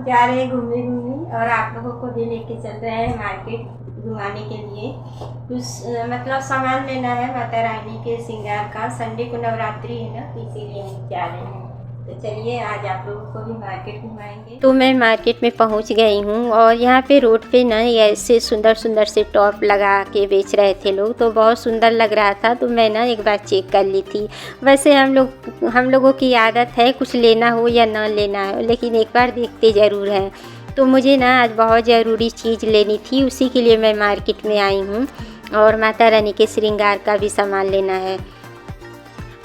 जा रहे हैं घूमने और आप लोगों को भी लेके चल रहे हैं मार्केट घुमाने के लिए। कुछ मतलब सामान लेना है माता रानी के श्रृंगार का। संडे को नवरात्रि है ना, तो इसीलिए हम जा रहे हैं। तो चलिए आज आप लोगों को भी मार्केट घुमाएंगे। तो मैं मार्केट में पहुंच गई हूं और यहाँ पे रोड पे ना ऐसे सुंदर सुंदर से टॉप लगा के बेच रहे थे लोग, तो बहुत सुंदर लग रहा था। तो मैं ना एक बार चेक कर ली थी। वैसे हम लोगों की आदत है कुछ लेना हो या ना लेना हो, लेकिन एक बार देखते ज़रूर हैं। तो मुझे ना आज बहुत ज़रूरी चीज़ लेनी थी, उसी के लिए मैं मार्केट में आई हूँ और माता रानी के श्रृंगार का भी सामान लेना है।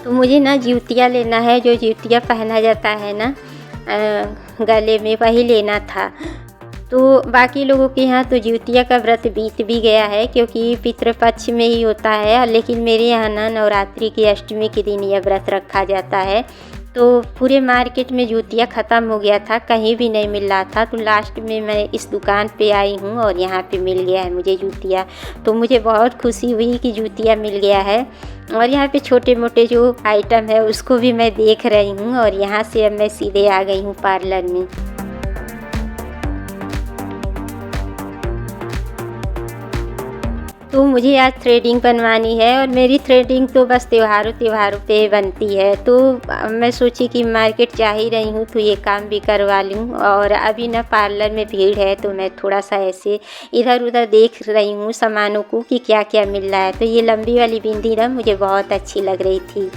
तो मुझे ना जूतिया लेना है, जो जूतिया पहना जाता है ना गले में, वही लेना था। तो बाकी लोगों के यहाँ तो जूतिया का व्रत बीत भी गया है, क्योंकि पितृपक्ष में ही होता है, लेकिन मेरे यहाँ ना नवरात्रि की अष्टमी के दिन यह व्रत रखा जाता है। तो पूरे मार्केट में जूतिया ख़त्म हो गया था, कहीं भी नहीं मिल रहा था। तो लास्ट में मैं इस दुकान पे आई हूँ और यहाँ पे मिल गया है मुझे जूतिया। तो मुझे बहुत खुशी हुई कि जूतिया मिल गया है। और यहाँ पे छोटे मोटे जो आइटम है उसको भी मैं देख रही हूँ। और यहाँ से अब मैं सीधे आ गई हूँ पार्लर में। तो मुझे आज थ्रेडिंग बनवानी है और मेरी थ्रेडिंग तो बस त्योहारों पे बनती है। तो मैं सोची कि मार्केट जा ही रही हूँ तो ये काम भी करवा लूँ। और अभी ना पार्लर में भीड़ है, तो मैं थोड़ा सा ऐसे इधर उधर देख रही हूँ सामानों को कि क्या क्या मिल रहा है। तो ये लंबी वाली बिंदी ना मुझे बहुत अच्छी लग रही थी।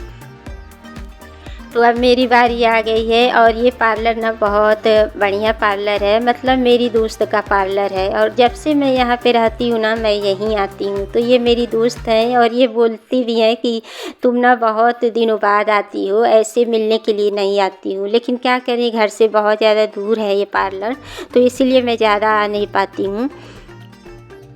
तो अब मेरी बारी आ गई है और ये पार्लर ना बहुत बढ़िया पार्लर है, मतलब मेरी दोस्त का पार्लर है। और जब से मैं यहाँ पे रहती हूँ ना, मैं यहीं आती हूँ। तो ये मेरी दोस्त है और ये बोलती भी है कि तुम ना बहुत दिनों बाद आती हो, ऐसे मिलने के लिए नहीं आती हूँ। लेकिन क्या करें, घर से बहुत ज़्यादा दूर है ये पार्लर, तो इसीलिए मैं ज़्यादा आ नहीं पाती हूँ।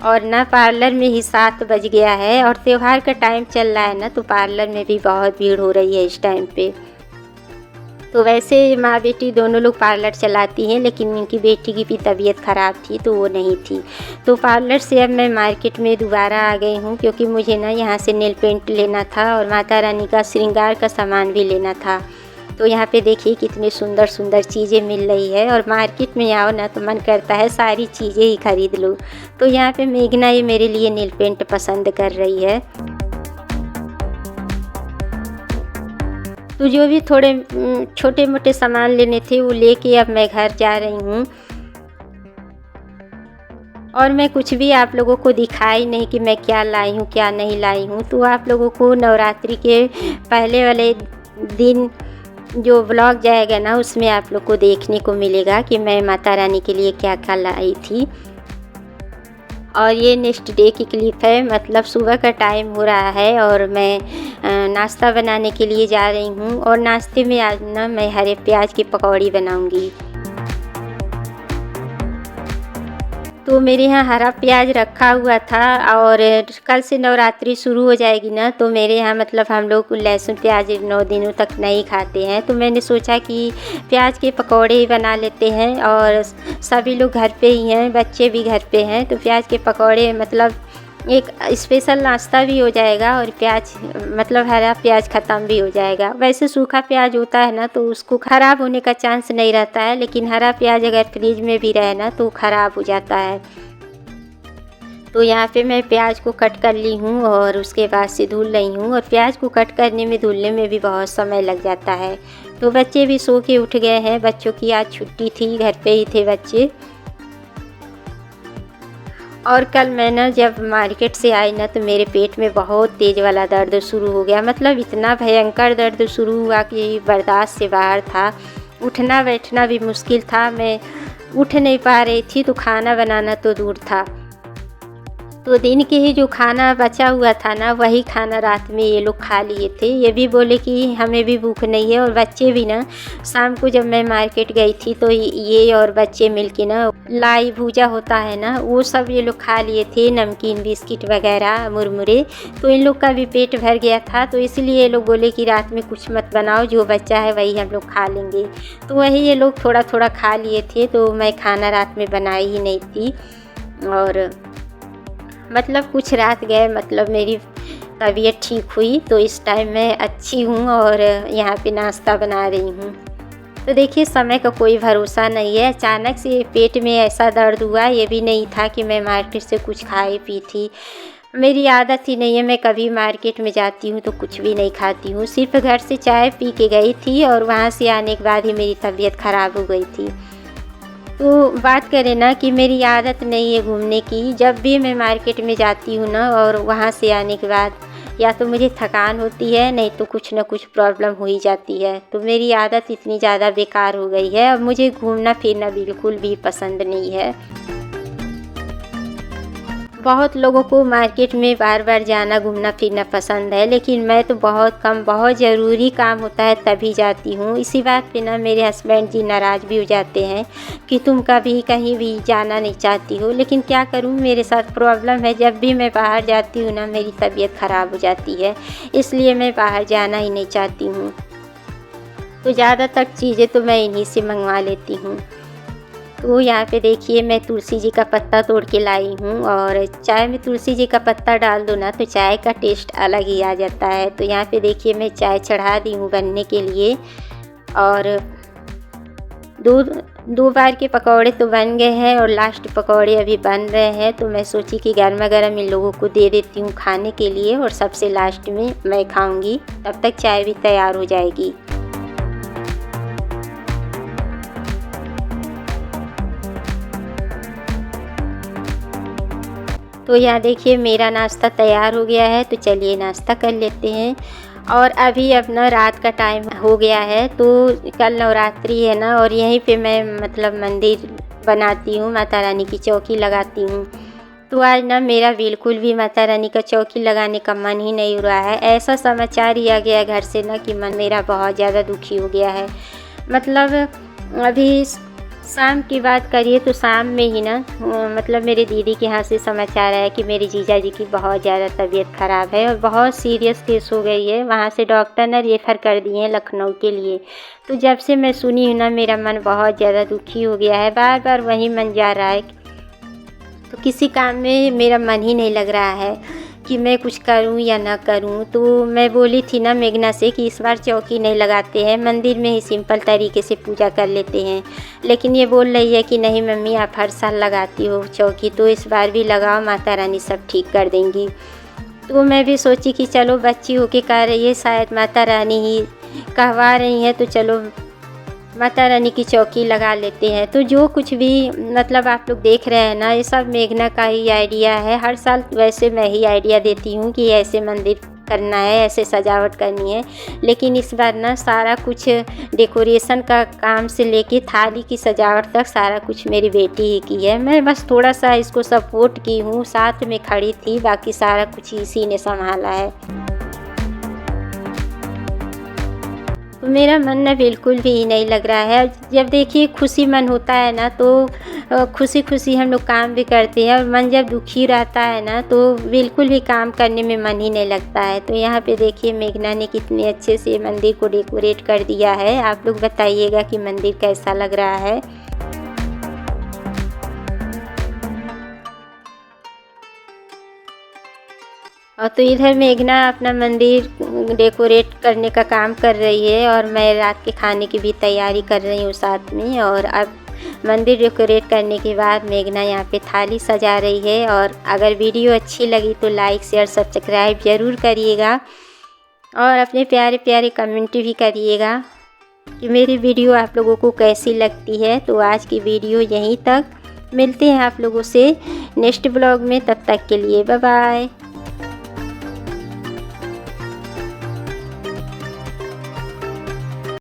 और ना पार्लर में ही 7 बज गया है और त्योहार का टाइम चल रहा है ना, तो पार्लर में भी बहुत भीड़ हो रही है इस टाइम पे। तो वैसे माँ बेटी दोनों लोग पार्लर चलाती हैं, लेकिन इनकी बेटी की भी तबीयत ख़राब थी तो वो नहीं थी। तो पार्लर से अब मैं मार्केट में दोबारा आ गई हूँ, क्योंकि मुझे ना यहाँ से नेल पेंट लेना था और माता रानी का श्रृंगार का सामान भी लेना था। तो यहाँ पे देखिए कितनी सुंदर सुंदर चीज़ें मिल रही है। और मार्केट में आओ ना तो मन करता है सारी चीज़ें ही खरीद लूँ। तो यहाँ पे मेघना ये मेरे लिए नेल पेंट पसंद कर रही है। तो जो भी थोड़े छोटे मोटे सामान लेने थे वो लेके अब मैं घर जा रही हूँ। और मैं कुछ भी आप लोगों को दिखाई नहीं कि मैं क्या लाई हूँ क्या नहीं लाई हूँ। तो आप लोगों को नवरात्रि के पहले वाले दिन जो व्लॉग जाएगा ना, उसमें आप लोग को देखने को मिलेगा कि मैं माता रानी के लिए क्या क्या लाई थी। और ये नेक्स्ट डे की क्लिप है, मतलब सुबह का टाइम हो रहा है और मैं नाश्ता बनाने के लिए जा रही हूँ। और नाश्ते में आज ना मैं हरे प्याज की पकौड़ी बनाऊँगी। तो मेरे यहाँ हरा प्याज रखा हुआ था और कल से नवरात्रि शुरू हो जाएगी ना, तो मेरे यहाँ मतलब हम लोग लहसुन प्याज 9 दिनों तक नहीं खाते हैं। तो मैंने सोचा कि प्याज के पकौड़े ही बना लेते हैं। और सभी लोग घर पे ही हैं, बच्चे भी घर पे हैं, तो प्याज के पकौड़े मतलब एक स्पेशल नाश्ता भी हो जाएगा और प्याज मतलब हरा प्याज ख़त्म भी हो जाएगा। वैसे सूखा प्याज होता है ना तो उसको ख़राब होने का चांस नहीं रहता है, लेकिन हरा प्याज अगर फ्रिज में भी रहे ना तो ख़राब हो जाता है। तो यहाँ पे मैं प्याज को कट कर ली हूँ और उसके बाद से धुल रही हूँ। और प्याज को कट करने में धुलने में भी बहुत समय लग जाता है। तो बच्चे भी सो के उठ गए हैं, बच्चों की आज छुट्टी थी, घर पे ही थे बच्चे। और कल मैं ना जब मार्केट से आई ना तो मेरे पेट में बहुत तेज़ वाला दर्द शुरू हो गया, मतलब इतना भयंकर दर्द शुरू हुआ कि बर्दाश्त से बाहर था। उठना बैठना भी मुश्किल था, मैं उठ नहीं पा रही थी, तो खाना बनाना तो दूर था। तो दिन के ही जो खाना बचा हुआ था ना, वही खाना रात में ये लोग खा लिए थे। ये भी बोले कि हमें भी भूख नहीं है। और बच्चे भी ना, शाम को जब मैं मार्केट गई थी तो ये और बच्चे मिलके ना लाई भूजा होता है ना, वो सब ये लोग खा लिए थे, नमकीन बिस्किट वगैरह मुरमुरे। तो इन लोग का भी पेट भर गया था, तो इसलिए ये लोग बोले कि रात में कुछ मत बनाओ, जो बच्चा है वही हम लोग खा लेंगे। तो वही ये लोग थोड़ा थोड़ा खा लिए थे। तो मैं खाना रात में बनाई ही नहीं थी। और मतलब कुछ रात गए, मतलब मेरी तबीयत ठीक हुई, तो इस टाइम मैं अच्छी हूँ और यहाँ पे नाश्ता बना रही हूँ। तो देखिए समय का कोई भरोसा नहीं है। अचानक से पेट में ऐसा दर्द हुआ, ये भी नहीं था कि मैं मार्केट से कुछ खाई पी थी। मेरी आदत ही नहीं है, मैं कभी मार्केट में जाती हूँ तो कुछ भी नहीं खाती हूँ। सिर्फ घर से चाय पी के गई थी और वहाँ से आने के बाद ही मेरी तबीयत ख़राब हो गई थी। तो बात करें ना कि मेरी आदत नहीं है घूमने की। जब भी मैं मार्केट में जाती हूँ ना और वहाँ से आने के बाद या तो मुझे थकान होती है, नहीं तो कुछ ना कुछ प्रॉब्लम हो ही जाती है। तो मेरी आदत इतनी ज़्यादा बेकार हो गई है, अब मुझे घूमना फिरना बिल्कुल भी पसंद नहीं है। बहुत लोगों को मार्केट में बार बार जाना घूमना फिरना पसंद है, लेकिन मैं तो बहुत कम, बहुत ज़रूरी काम होता है तभी जाती हूँ। इसी बात पे ना मेरे हस्बैंड जी नाराज़ भी हो जाते हैं कि तुम कभी कहीं भी जाना नहीं चाहती हो। लेकिन क्या करूँ, मेरे साथ प्रॉब्लम है, जब भी मैं बाहर जाती हूँ ना मेरी तबीयत ख़राब हो जाती है, इसलिए मैं बाहर जाना ही नहीं चाहती हूँ। तो ज़्यादातर चीज़ें तो मैं इन्हीं से मंगवा लेती हूँ। तो यहाँ पे देखिए मैं तुलसी जी का पत्ता तोड़ के लाई हूँ, और चाय में तुलसी जी का पत्ता डाल दो ना तो चाय का टेस्ट अलग ही आ जाता है। तो यहाँ पे देखिए मैं चाय चढ़ा दी हूँ बनने के लिए, और दो बार के पकौड़े तो बन गए हैं और लास्ट पकौड़े अभी बन रहे हैं। तो मैं सोची कि गर्मा गर्म इन लोगों को दे देती हूँ खाने के लिए, और सबसे लास्ट में मैं खाऊँगी, तब तक चाय भी तैयार हो जाएगी। तो यहाँ देखिए मेरा नाश्ता तैयार हो गया है, तो चलिए नाश्ता कर लेते हैं। और अभी अपना रात का टाइम हो गया है, तो कल नवरात्रि है ना, और यहीं पे मैं मतलब मंदिर बनाती हूँ, माता रानी की चौकी लगाती हूँ। तो आज ना मेरा बिल्कुल भी माता रानी का चौकी लगाने का मन ही नहीं हो रहा है। ऐसा समाचार ही आ गया घर से ना कि मन मेरा बहुत ज़्यादा दुखी हो गया है। मतलब अभी शाम की बात करिए तो शाम में ही ना मतलब मेरे दीदी के यहाँ से समाचार आया कि मेरे जीजा जी की बहुत ज़्यादा तबीयत ख़राब है और बहुत सीरियस केस हो गई है। वहाँ से डॉक्टर ने रेफ़र कर दिए हैं लखनऊ के लिए। तो जब से मैं सुनी हूँ ना मेरा मन बहुत ज़्यादा दुखी हो गया है, बार बार वही मन जा रहा है। तो किसी काम में मेरा मन ही नहीं लग रहा है कि मैं कुछ करूं या ना करूं। तो मैं बोली थी ना मेघना से कि इस बार चौकी नहीं लगाते हैं, मंदिर में ही सिंपल तरीके से पूजा कर लेते हैं। लेकिन ये बोल रही है कि नहीं मम्मी आप हर साल लगाती हो चौकी, तो इस बार भी लगाओ, माता रानी सब ठीक कर देंगी। तो मैं भी सोची कि चलो बच्ची होके कह रही है, शायद माता रानी ही कहवा रही हैं, तो चलो माता रानी की चौकी लगा लेते हैं। तो जो कुछ भी मतलब आप लोग देख रहे हैं ना, ये सब मेघना का ही आइडिया है। हर साल वैसे मैं ही आइडिया देती हूँ कि ऐसे मंदिर करना है, ऐसे सजावट करनी है। लेकिन इस बार ना सारा कुछ डेकोरेशन का काम से लेके थाली की सजावट तक सारा कुछ मेरी बेटी ही की है। मैं बस थोड़ा सा इसको सपोर्ट की हूँ, साथ में खड़ी थी, बाकी सारा कुछ इसी ने संभाला है। तो मेरा मन ना बिल्कुल भी नहीं लग रहा है। जब देखिए खुशी मन होता है ना तो खुशी खुशी हम लोग काम भी करते हैं, और मन जब दुखी रहता है ना तो बिल्कुल भी काम करने में मन ही नहीं लगता है। तो यहाँ पे देखिए मेघना ने कितने अच्छे से मंदिर को डेकोरेट कर दिया है। आप लोग बताइएगा कि मंदिर कैसा लग रहा है। और तो इधर मेघना अपना मंदिर डेकोरेट करने का काम कर रही है, और मैं रात के खाने की भी तैयारी कर रही हूँ साथ में। और अब मंदिर डेकोरेट करने के बाद मेघना यहाँ पे थाली सजा रही है। और अगर वीडियो अच्छी लगी तो लाइक शेयर सब्सक्राइब ज़रूर करिएगा, और अपने प्यारे प्यारे कमेंट भी करिएगा कि मेरी वीडियो आप लोगों को कैसी लगती है। तो आज की वीडियो यहीं तक, मिलते हैं आप लोगों से नेक्स्ट ब्लॉग में, तब तक के लिए बाय बाय।